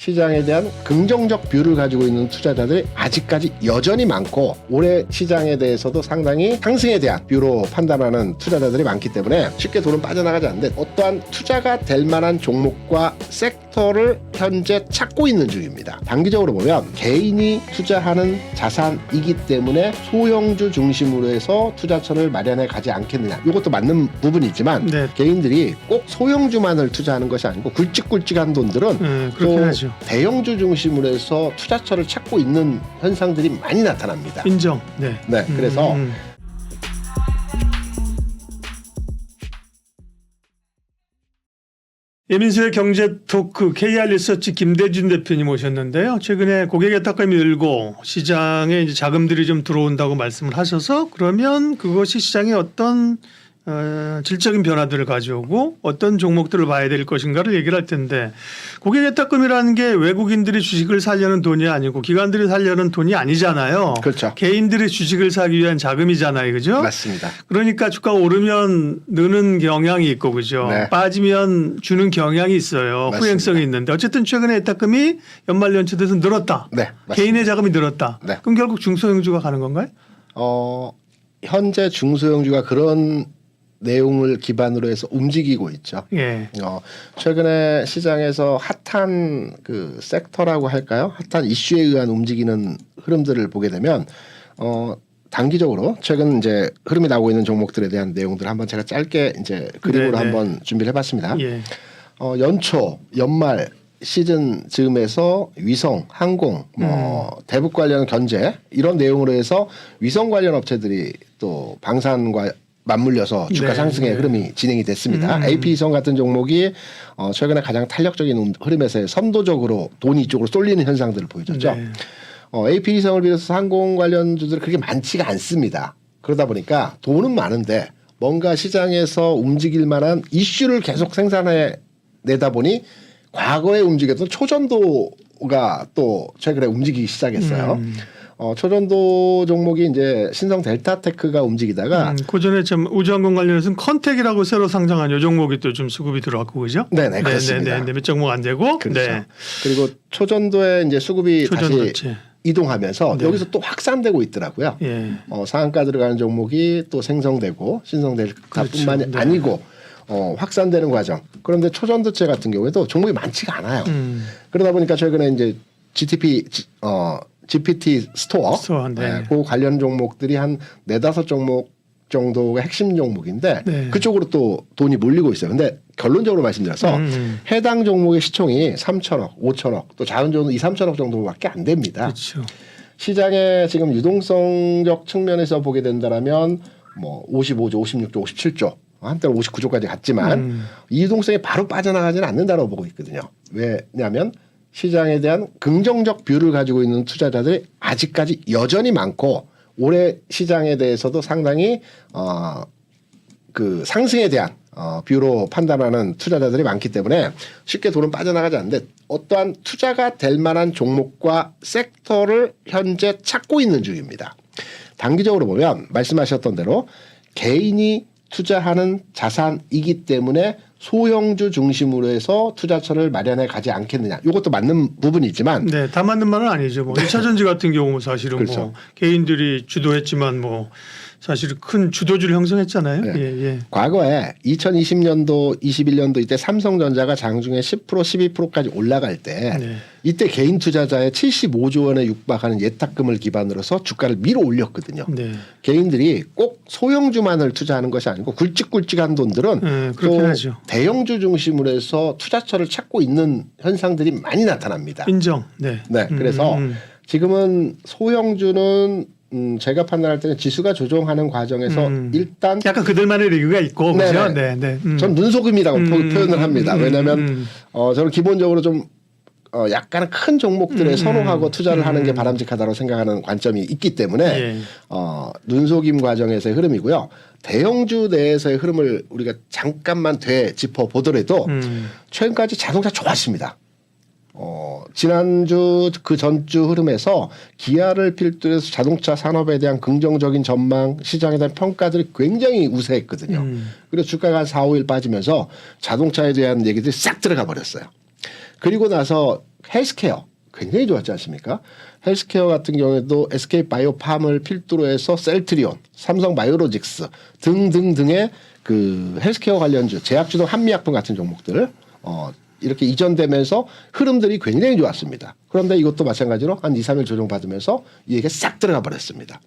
시장에 대한 긍정적 뷰를 가지고 있는 투자자들이 아직까지 여전히 많고 올해 시장에 대해서도 상당히 상승에 대한 뷰로 판단하는 투자자들이 많기 때문에 쉽게 돈은 빠져나가지 않는데 어떠한 투자가 될 만한 종목과 섹터를 현재 찾고 있는 중입니다. 단기적으로 보면 개인이 투자하는 자산이기 때문에 소형주 중심으로 해서 투자처를 마련해 가지 않겠느냐. 이것도 맞는 부분이 있지만 네. 개인들이 꼭 소형주만을 투자하는 것이 아니고 굵직굵직한 돈들은 그렇긴 또 하죠. 대형주 중심으로 해서 투자처를 찾고 있는 현상들이 많이 나타납니다. 인정. 네. 네, 그래서 예민수의 경제 토크 KR 리서치 김대준 대표님 오셨는데요. 최근에 고객의 탁감이 늘고 시장에 이제 자금들이 좀 들어온다고 말씀을 하셔서 그러면 그것이 시장에 어떤 질적인 변화들을 가져오고 어떤 종목들을 봐야 될 것인가를 얘기를 할 텐데 고객의 탁금이라는 게 외국인들이 주식을 사려는 돈이 아니고 기관들이 사려는 돈이 아니잖아요. 그렇죠. 개인들이 주식을 사기 위한 자금이잖아요. 그죠? 맞습니다. 그러니까 주가가 오르면 느는 경향이 있고 그죠. 네. 빠지면 주는 경향이 있어요. 맞습니다. 후행성이 있는데 어쨌든 최근에 예탁금이 연말 연초돼서 늘었다. 네, 맞습니다. 개인의 자금이 늘었다. 네. 그럼 결국 중소형주가 가는 건가요? 현재 중소형주가 그런 내용을 기반으로 해서 움직이고 있죠. 예. 최근에 시장에서 핫한 그 섹터라고 할까요? 핫한 이슈에 의한 움직이는 흐름들을 보게 되면 단기적으로 최근 이제 흐름이 나오고 있는 종목들에 대한 내용들 한번 제가 짧게 이제 그림으로 네네. 한번 준비를 해봤습니다. 예. 연초, 연말 시즌 즈음에서 위성, 항공, 대북 관련 견제 이런 내용으로 해서 위성 관련 업체들이 또 방산과 맞물려서 주가 네, 상승의 네. 흐름이 진행이 됐습니다. AP위성 같은 종목이 최근에 가장 탄력적인 흐름에서 선도적으로 돈이 이쪽으로 쏠리는 현상들을 보여줬죠. 네. AP위성을 비롯해서 항공 관련주들이 그렇게 많지가 않습니다. 그러다 보니까 돈은 많은데 뭔가 시장에서 움직일 만한 이슈를 계속 생산해 내다 보니 과거에 움직였던 초전도가 또 최근에 움직이기 시작했어요. 초전도 종목이 이제 신성 델타테크가 움직이다가 그전에 좀 우주항공 관련해서는 컨택이라고 새로 상장한 요 종목이 또 좀 수급이 들어왔고 그죠? 네네, 그렇습니다. 몇 종목 안 되고. 그렇죠. 네. 그리고 초전도에 이제 수급이 초전도체. 다시 이동하면서 네. 여기서 또 확산되고 있더라고요. 예. 상한가 들어가는 종목이 또 생성되고 신성 델타뿐만이 그렇죠. 네. 아니고 확산되는 과정. 그런데 초전도체 같은 경우에도 종목이 많지가 않아요. 그러다 보니까 최근에 이제 GPT 스토어, 네. 그 관련 종목들이 한 4-5 종목 정도가 핵심 종목인데 네. 그쪽으로 또 돈이 몰리고 있어요. 근데 결론적으로 말씀드려서 해당 종목의 시총이 3천억, 5천억 또 작은 종목 2-3천억 정도밖에 안 됩니다. 그렇죠. 시장에 지금 유동성적 측면에서 보게 된다라면 뭐 55조, 56조, 57조 한때는 59조까지 갔지만 이 유동성이 바로 빠져나가지는 않는다고 보고 있거든요. 왜냐하면 시장에 대한 긍정적 뷰를 가지고 있는 투자자들이 아직까지 여전히 많고 올해 시장에 대해서도 상당히 그 상승에 대한 뷰로 판단하는 투자자들이 많기 때문에 쉽게 돈은 빠져나가지 않는데 어떠한 투자가 될 만한 종목과 섹터를 현재 찾고 있는 중입니다. 단기적으로 보면 말씀하셨던 대로 개인이 투자하는 자산이기 때문에 소형주 중심으로 해서 투자처를 마련해 가지 않겠느냐. 이것도 맞는 부분이 있지만 네, 다 맞는 말은 아니죠. 뭐 1차전지 같은 경우 사실은 그렇죠. 뭐 개인들이 주도했지만 뭐 사실 큰 주도주를 형성했잖아요. 네. 예, 예. 과거에 2020년도, 21년도 이때 삼성전자가 장중에 10%, 12%까지 올라갈 때 네. 이때 개인 투자자의 75조 원에 육박하는 예탁금을 기반으로서 주가를 밀어 올렸거든요. 네. 개인들이 꼭 소형주만을 투자하는 것이 아니고 굵직굵직한 돈들은 그렇긴 또 하죠. 대형주 중심으로 해서 투자처를 찾고 있는 현상들이 많이 나타납니다. 인정. 네. 네, 그래서 지금은 소형주는 제가 판단할 때는 지수가 조정하는 과정에서 일단 약간 그들만의 리그가 있고 네네. 그죠? 네, 네. 전 눈속임이라고 표현을 합니다. 왜냐하면 저는 기본적으로 좀 약간 큰 종목들에 선호하고 투자를 하는 게 바람직하다고 생각하는 관점이 있기 때문에 예. 눈속임 과정에서의 흐름이고요. 대형주 내에서의 흐름을 우리가 잠깐만 되짚어 보더라도 최근까지 자동차 좋았습니다. 지난주 그 전주 흐름에서 기아를 필두로 해서 자동차 산업에 대한 긍정적인 전망, 시장에 대한 평가들이 굉장히 우세했거든요. 그래서 주가가 한 4-5일 빠지면서 자동차에 대한 얘기들이 싹 들어가 버렸어요. 그리고 나서 헬스케어 굉장히 좋았지 않습니까? 헬스케어 같은 경우에도 SK 바이오팜을 필두로 해서 셀트리온, 삼성 바이오로직스 등등등의 그 헬스케어 관련주, 제약주동 한미약품 같은 종목들 이렇게 이전되면서 흐름들이 굉장히 좋았습니다. 그런데 이것도 마찬가지로 한 2, 3일 조정받으면서 이게 싹 들어가 버렸습니다.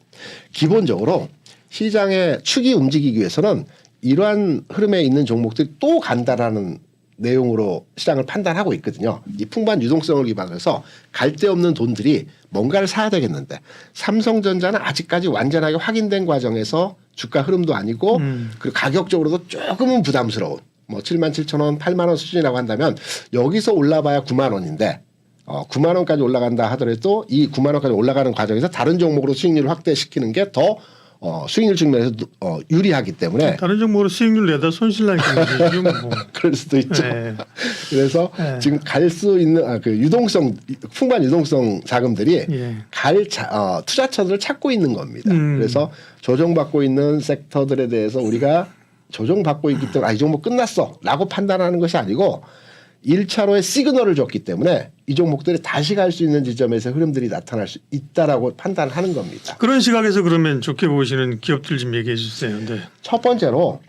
기본적으로 시장의 축이 움직이기 위해서는 이러한 흐름에 있는 종목들이 또 간다라는 내용으로 시장을 판단하고 있거든요. 이 풍부한 유동성을 기반으로 해서 갈 데 없는 돈들이 뭔가를 사야 되겠는데 삼성전자는 아직까지 완전하게 확인된 과정에서 주가 흐름도 아니고 그리고 가격적으로도 조금은 부담스러운 뭐 77,000원, 8만 원 수준이라고 한다면 여기서 올라봐야 9만 원인데 9만 원까지 올라간다 하더라도 이 9만 원까지 올라가는 과정에서 다른 종목으로 수익률을 확대시키는 게 더 수익률 측면에서 유리하기 때문에 다른 종목으로 수익률 내다 손실 나니까 뭐. 그럴 수도 있죠. 네. 그래서 네. 지금 갈 수 있는 그 유동성 풍부한 유동성 자금들이 예. 투자처들을 찾고 있는 겁니다. 그래서 조정받고 있는 섹터들에 대해서 우리가 조정받고 있기 때문에 이 종목 끝났어라고 판단하는 것이 아니고 1차로의 시그널을 줬기 때문에 이 종목들이 다시 갈 수 있는 지점에서 흐름들이 나타날 수 있다라고 판단하는 겁니다. 그런 시각에서 그러면 좋게 보시는 기업들 좀 얘기해 주세요. 네. 첫 번째로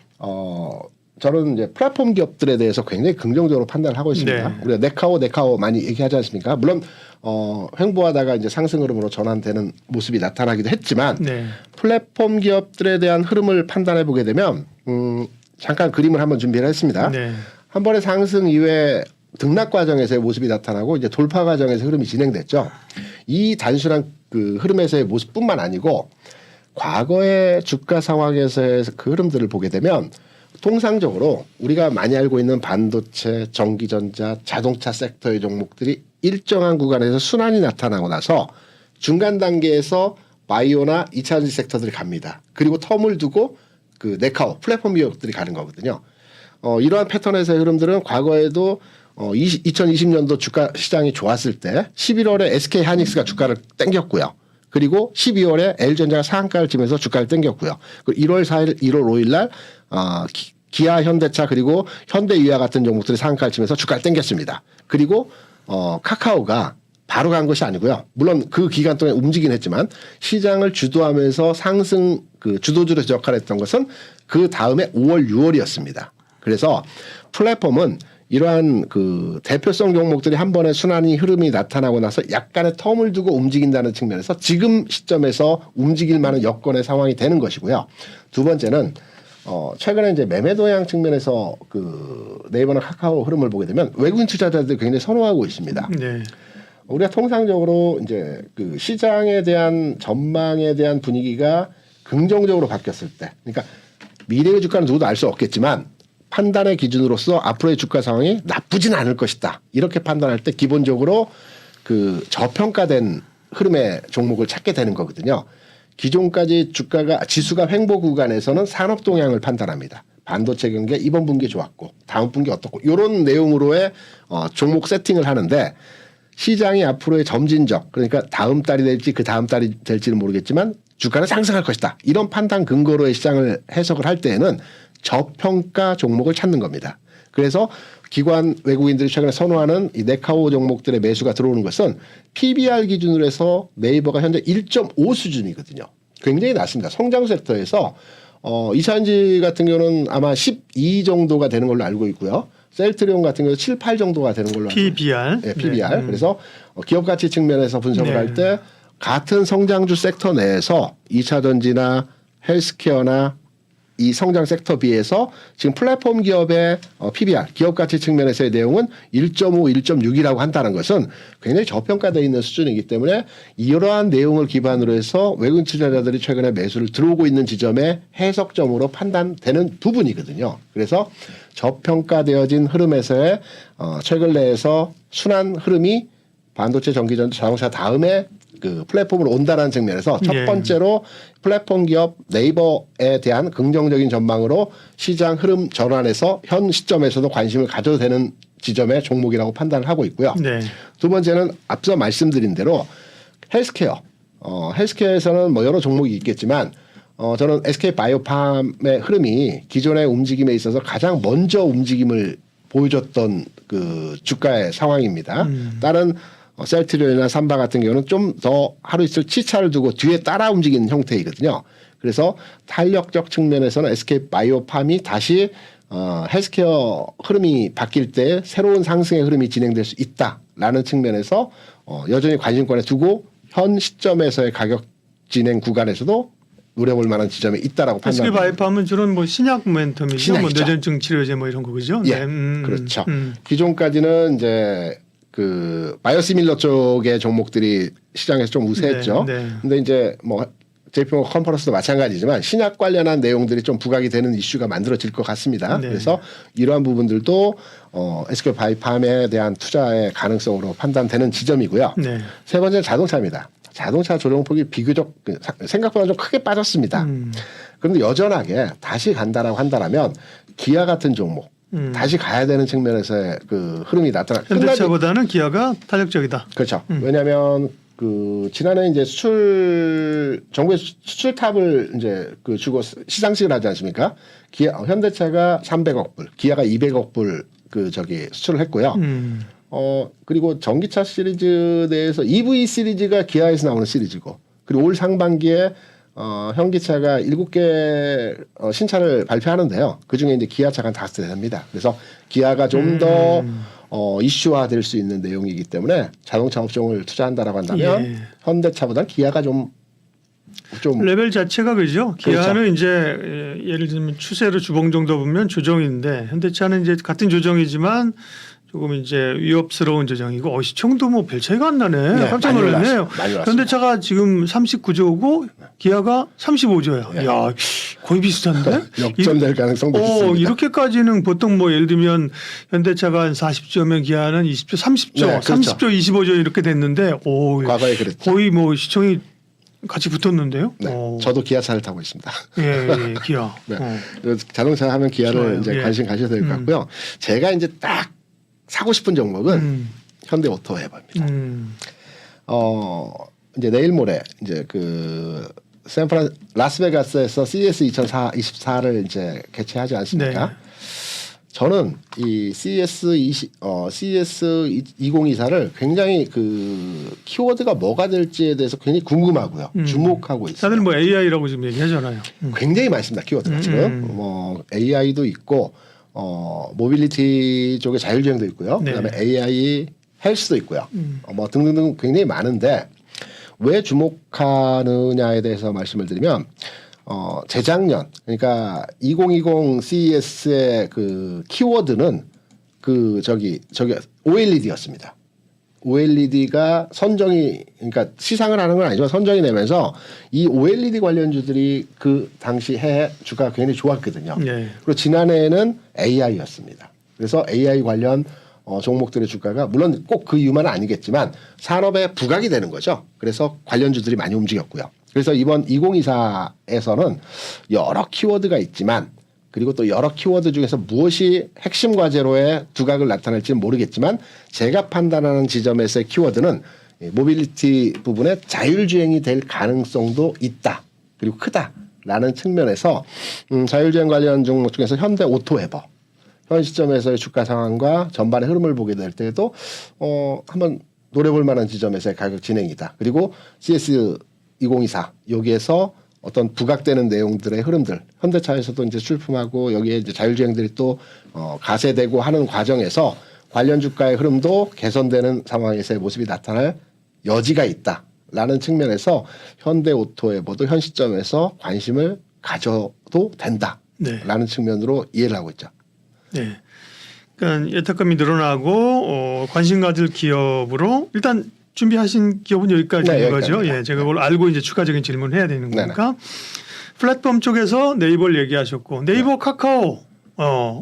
저는 이제 플랫폼 기업들에 대해서 굉장히 긍정적으로 판단을 하고 있습니다. 네. 우리가 네카오 많이 얘기하지 않습니까? 물론 횡보하다가 이제 상승 흐름으로 전환되는 모습이 나타나기도 했지만 네. 플랫폼 기업들에 대한 흐름을 판단해 보게 되면 잠깐 그림을 한번 준비를 했습니다. 네. 한 번의 상승 이후에 등락 과정에서의 모습이 나타나고 이제 돌파 과정에서 흐름이 진행됐죠. 이 단순한 그 흐름에서의 모습뿐만 아니고 과거의 주가 상황에서의 그 흐름들을 보게 되면 통상적으로 우리가 많이 알고 있는 반도체, 전기전자, 자동차 섹터의 종목들이 일정한 구간에서 순환이 나타나고 나서 중간 단계에서 바이오나 2차전지 섹터들이 갑니다. 그리고 텀을 두고 그 네카오 플랫폼 기업들이 가는 거거든요. 이러한 패턴에서의 흐름들은 과거에도 2020년도 주가 시장이 좋았을 때 11월에 SK 하이닉스가 주가를 땡겼고요. 그리고 12월에 L전자가 상한가를 치면서 주가를 땡겼고요. 그리고 1월 4일, 1월 5일 날 기아, 현대차 그리고 현대유아 같은 종목들이 상한가를 치면서 주가를 땡겼습니다. 그리고 카카오가 바로 간 것이 아니고요. 물론 그 기간 동안 움직이긴 했지만 시장을 주도하면서 상승 그 주도주로 역할을 했던 것은 그 다음에 5월, 6월이었습니다. 그래서 플랫폼은 이러한 그 대표성 종목들이 한 번에 순환이 흐름이 나타나고 나서 약간의 텀을 두고 움직인다는 측면에서 지금 시점에서 움직일 만한 여건의 상황이 되는 것이고요. 두 번째는 최근에 이제 매매 동향 측면에서 그 네이버나 카카오 흐름을 보게 되면 외국인 투자자들이 굉장히 선호하고 있습니다. 네. 우리가 통상적으로 이제 그 시장에 대한 전망에 대한 분위기가 긍정적으로 바뀌었을 때, 그러니까 미래의 주가는 누구도 알 수 없겠지만 판단의 기준으로서 앞으로의 주가 상황이 나쁘진 않을 것이다. 이렇게 판단할 때 기본적으로 그 저평가된 흐름의 종목을 찾게 되는 거거든요. 기존까지 지수가 횡보 구간에서는 산업 동향을 판단합니다. 반도체 경기가 이번 분기 좋았고 다음 분기 어떻고 이런 내용으로의 종목 세팅을 하는데 시장이 앞으로의 점진적 그러니까 다음 달이 될지 그 다음 달이 될지는 모르겠지만 주가는 상승할 것이다. 이런 판단 근거로의 시장을 해석을 할 때에는 저평가 종목을 찾는 겁니다. 그래서 기관 외국인들이 최근에 선호하는 이 네카오 종목들의 매수가 들어오는 것은 PBR 기준으로 해서 네이버가 현재 1.5 수준이거든요. 굉장히 낮습니다. 성장 섹터에서 이차전지 같은 경우는 아마 12 정도가 되는 걸로 알고 있고요. 셀트리온 같은 경우 7, 8 정도가 되는 걸로 알고 있습니다. PBR. 네, PBR. 그래서 기업 가치 측면에서 분석을 네. 할 때 같은 성장주 sek터 내에서 2차전지나 헬스케어나 이 성장 섹터 비해서 지금 플랫폼 기업의 PBR, 기업 가치 측면에서의 내용은 1.5, 1.6이라고 한다는 것은 굉장히 저평가되어 있는 수준이기 때문에 이러한 내용을 기반으로 해서 외국인 투자자들이 최근에 매수를 들어오고 있는 지점의 해석점으로 판단되는 부분이거든요. 그래서 저평가되어진 흐름에서의 최근 내에서 순환 흐름이 반도체, 전기전자, 자동차 다음에 그 플랫폼으로 온다는 측면에서 첫 번째로 플랫폼 기업 네이버에 대한 긍정적인 전망으로 시장 흐름 전환에서 현 시점에서도 관심을 가져도 되는 지점의 종목이라고 판단을 하고 있고요. 네. 두 번째는 앞서 말씀드린 대로 헬스케어. 헬스케어에서는 뭐 여러 종목이 있겠지만 저는 SK 바이오팜의 흐름이 기존의 움직임에 있어서 가장 먼저 움직임을 보여줬던 그 주가의 상황입니다. 다른 셀트리온이나 삼바 같은 경우는 좀 더 하루 이틀 치차를 두고 뒤에 따라 움직이는 형태이거든요. 그래서 탄력적 측면에서는 SK 바이오팜이 다시 헬스케어 흐름이 바뀔 때 새로운 상승의 흐름이 진행될 수 있다라는 측면에서 여전히 관심권에 두고 현 시점에서의 가격 진행 구간에서도 노려볼 만한 지점에 있다라고 SK 판단합니다. 바이오팜은 주로 뭐 신약 모멘텀이죠. 뭐 신약이죠. 뇌전증 치료제 뭐 이런 거죠. 예, 그렇죠. 기존까지는 이제 그 바이오시밀러 쪽의 종목들이 시장에서 좀 우세했죠. 네, 네. 근데 이제 뭐 JP모건 컨퍼런스도 마찬가지지만 신약 관련한 내용들이 좀 부각이 되는 이슈가 만들어질 것 같습니다. 네. 그래서 이러한 부분들도 SK 바이오팜에 대한 투자의 가능성으로 판단되는 지점이고요. 네. 세 번째는 자동차입니다. 자동차 조정폭이 비교적 생각보다 좀 크게 빠졌습니다. 그런데 여전하게 다시 간다라고 한다면 기아 같은 종목 다시 가야 되는 측면에서의 그 흐름이 나타나. 현대차보다는 기아가 탄력적이다. 그렇죠. 왜냐하면 그 지난해 이제 정부의 수출탑을 이제 그 주고 시상식을 하지 않습니까? 현대차가 300억 불, 기아가 200억 불 그 수출을 했고요. 그리고 전기차 시리즈 내에서 EV 시리즈가 기아에서 나오는 시리즈고, 그리고 올 상반기에 현기차가 7개 신차를 발표하는데요. 그 중에 이제 기아차가 5대 됩니다. 그래서 기아가 좀 더 이슈화될 수 있는 내용이기 때문에 자동차 업종을 투자한다라고 한다면 예. 현대차보다 기아가 좀 레벨 자체가 그죠. 기아는 그렇죠. 이제 예를 들면 추세로 주봉 정도 보면 조정인데 현대차는 이제 같은 조정이지만 조금 이제 위협스러운 조정이고 시총도 뭐 별 차이가 안 나네. 네, 깜짝 많이 놀랐네요. 올랐습니다. 많이 올랐습니다. 현대차가 지금 39조고 기아가 35조예요. 네. 야, 거의 비슷한데? 역전될 가능성도 있습니다. 이렇게까지는 보통 뭐 예를 들면 현대차가 한 40조면 기아는 20조, 30조, 네, 그렇죠. 30조, 25조 이렇게 됐는데 과거에 그랬죠. 거의 뭐 시총이 같이 붙었는데요. 네, 저도 기아차를 타고 있습니다. 예, 기아. 네. 그래서 자동차 하면 기아를 좋아요. 이제 예. 관심 가셔야 될 것 같고요. 제가 이제 딱 사고 싶은 종목은 현대 오토웨버입니다. 이제 내일 모레 이제 그 라스베가스에서 CES 2024를 이제 개최하지 않습니까? 네. 저는 이 CES 2024를 굉장히 그 키워드가 뭐가 될지에 대해서 굉장히 궁금하고요. 주목하고 있어요. 다들 뭐 AI라고 지금 얘기하잖아요. 굉장히 많습니다. 키워드가 지금 뭐 AI도 있고 모빌리티 쪽에 자율주행도 있고요. 네. 그다음에 AI 헬스도 있고요. 뭐 등등등 굉장히 많은데 왜 주목하느냐에 대해서 말씀을 드리면 재작년 그러니까 2020 CES의 그 키워드는 그 OLED였습니다. OLED가 선정이 그러니까 시상을 하는 건 아니지만 선정이 되면서 이 OLED 관련주들이 그 당시 해에 주가가 굉장히 좋았거든요. 네. 그리고 지난해에는 AI였습니다. 그래서 AI 관련 종목들의 주가가 물론 꼭 그 이유만은 아니겠지만 산업에 부각이 되는 거죠. 그래서 관련주들이 많이 움직였고요. 그래서 이번 2024에서는 여러 키워드가 있지만 그리고 또 여러 키워드 중에서 무엇이 핵심 과제로의 두각을 나타낼지는 모르겠지만 제가 판단하는 지점에서의 키워드는 모빌리티 부분에 자율주행이 될 가능성도 있다. 그리고 크다라는 측면에서 자율주행 관련 종목 중에서 현대 오토웨버 현 시점에서의 주가 상황과 전반의 흐름을 보게 될 때에도 한번 노려볼 만한 지점에서의 가격 진행이다. 그리고 CS 2024 여기에서 어떤 부각되는 내용들의 흐름들 현대차에서도 이제 출품하고 여기에 이제 자율주행들이 또 가세되고 하는 과정에서 관련 주가의 흐름도 개선되는 상황에서의 모습이 나타날 여지가 있다라는 측면에서 현대오토웨버도 현 시점에서 관심을 가져도 된다라는 측면으로 이해를 하고 있죠. 네. 그러니까 예탁감이 늘어나고 관심 가질 기업으로 일단 준비하신 기업은 여기까지인 네, 거죠. 여기까지입니다. 예, 제가 그걸 알고 이제 추가적인 질문을 해야 되는 거니까. 플랫폼 쪽에서 네이버를 얘기하셨고 네이버 카카오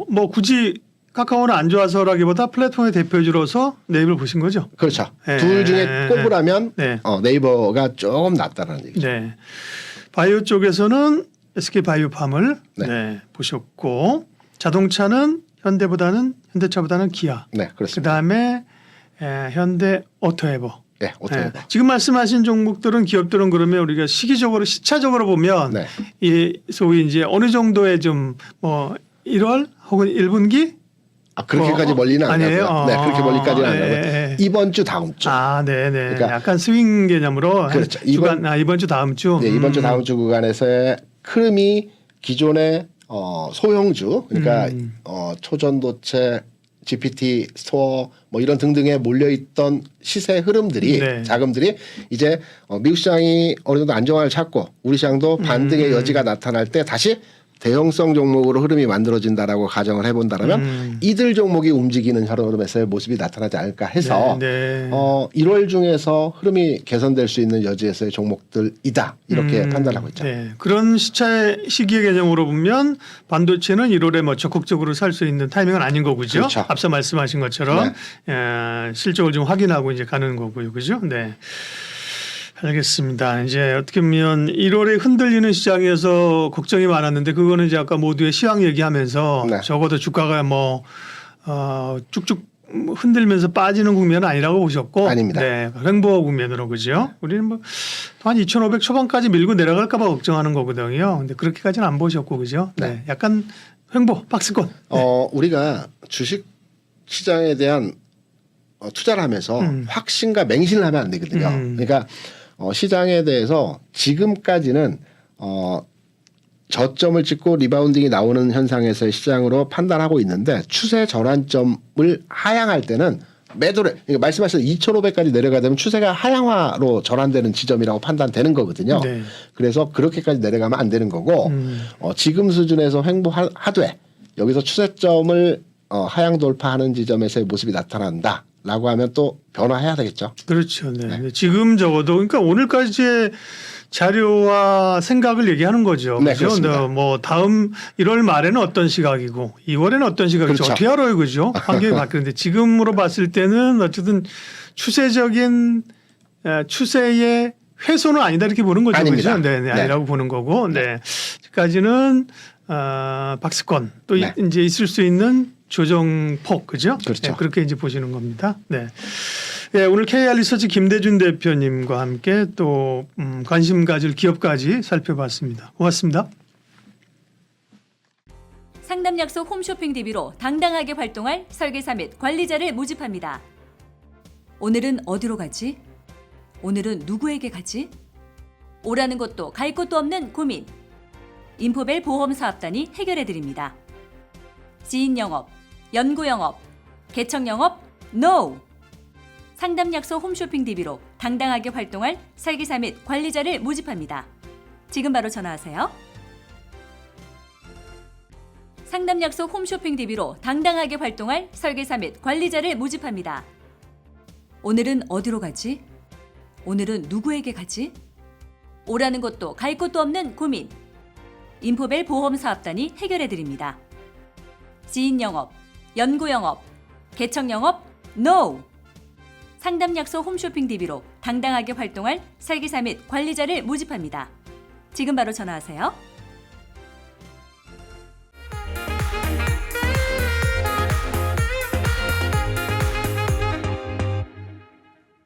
뭐 굳이 카카오는 안 좋아서라기보다 플랫폼의 대표주로서 네이버를 보신 거죠. 그렇죠. 네. 둘 중에 꼽으라면 네. 네이버가 조금 낫다는 얘기죠. 네. 바이오 쪽에서는 SK 바이오팜을 네. 보셨고 자동차는 현대차보다는 기아. 네, 그렇습니다. 그다음에 현대 오토웨버. 네, 오토웨버. 지금 말씀하신 종목들은 기업들은 그러면 우리가 시기적으로 시차적으로 보면 네. 이 소위 이제 어느 정도의 좀 뭐 1월 혹은 1분기 그렇게까지 멀리는 안 아니에요? 가고요. 네, 그렇게 멀리까지는 안 가고요. 예. 이번 주 다음 주. 네네. 그러니까 약간 스윙 개념으로 그렇죠. 이번 주 다음 주. 네, 이번 주 다음 주 구간에서의 흐름이 기존의 소형주, 그러니까 초전도체, GPT 스토어 뭐 이런 등등에 몰려있던 시세 흐름들이 네. 자금들이 이제 미국 시장이 어느 정도 안정화를 찾고 우리 시장도 반등의 여지가 나타날 때 다시 대형성 종목으로 흐름이 만들어진다라고 가정을 해본다면 이들 종목이 움직이는 흐름에서의 모습이 나타나지 않을까 해서 네. 1월 중에서 흐름이 개선될 수 있는 여지에서의 종목들이다 이렇게 판단하고 있죠. 네. 그런 시기의 개념으로 보면 반도체는 1월에 뭐 적극적으로 살 수 있는 타이밍은 아닌 거고죠. 그렇죠. 앞서 말씀하신 것처럼 실적을 좀 확인하고 이제 가는 거고요, 그죠? 네. 알겠습니다. 이제 어떻게 보면 1월에 흔들리는 시장에서 걱정이 많았는데 그거는 이제 아까 모두의 시황 얘기하면서 네. 적어도 주가가 쭉쭉 흔들면서 빠지는 국면은 아니라고 보셨고, 아닙니다. 네, 횡보 국면으로 그죠? 우리는 뭐 한 2,500 초반까지 밀고 내려갈까봐 걱정하는 거거든요. 근데 그렇게까지는 안 보셨고 그죠? 네, 약간 횡보 박스권. 우리가 주식 시장에 대한 투자를 하면서 확신과 맹신을 하면 안 되거든요. 그러니까 시장에 대해서 지금까지는 저점을 찍고 리바운딩이 나오는 현상에서의 시장으로 판단하고 있는데 추세 전환점을 하향할 때는 매도를 그러니까 말씀하신 2,500까지 내려가면 추세가 하향화로 전환되는 지점이라고 판단되는 거거든요. 네. 그래서 그렇게까지 내려가면 안 되는 거고 지금 수준에서 횡보하되 여기서 추세점을 하향 돌파하는 지점에서의 모습이 나타난다라고 하면 또 변화해야 되겠죠. 그렇죠. 네. 지금 적어도 그러니까 오늘까지의 자료와 생각을 얘기하는 거죠. 네, 그렇죠. 그렇습니다. 뭐 다음 1월 말에는 어떤 시각이고 2월에는 어떤 시각이죠. 그렇죠. 어떻게 알아요, 그죠? 환경이 바뀌는데 지금으로 봤을 때는 어쨌든 추세적인 추세의 훼손은 아니다 이렇게 보는 거죠. 아닙니다. 그죠? 네, 아니라고 보는 거고. 네. 지금까지는 박스권 또 네. 이제 있을 수 있는 조정폭 그죠? 그렇죠. 네, 그렇게 이제 보시는 겁니다. 네. 네, 오늘 KR 리서치 김대준 대표님과 함께 또 관심 가질 기업까지 살펴봤습니다. 고맙습니다. 상담 약속 홈쇼핑 DB로 당당하게 활동할 설계사 및 관리자를 모집합니다. 오늘은 어디로 가지? 오늘은 누구에게 가지? 오라는 곳도 갈 곳도 없는 고민. 인포벨 보험사업단이 해결해드립니다. 지인 영업, 연구 영업, 개척 영업, NO! 상담 약속 홈쇼핑 DB로 당당하게 활동할 설계사 및 관리자를 모집합니다. 지금 바로 전화하세요. 상담 약속 홈쇼핑 DB로 당당하게 활동할 설계사 및 관리자를 모집합니다. 오늘은 어디로 가지? 오늘은 누구에게 가지? 오라는 곳도 갈 곳도 없는 고민. 인포벨 보험사업단이 해결해드립니다. 지인 영업, 연구 영업, 개척 영업, NO! 상담 약속 홈쇼핑 DB로 당당하게 활동할 설계사 및 관리자를 모집합니다. 지금 바로 전화하세요.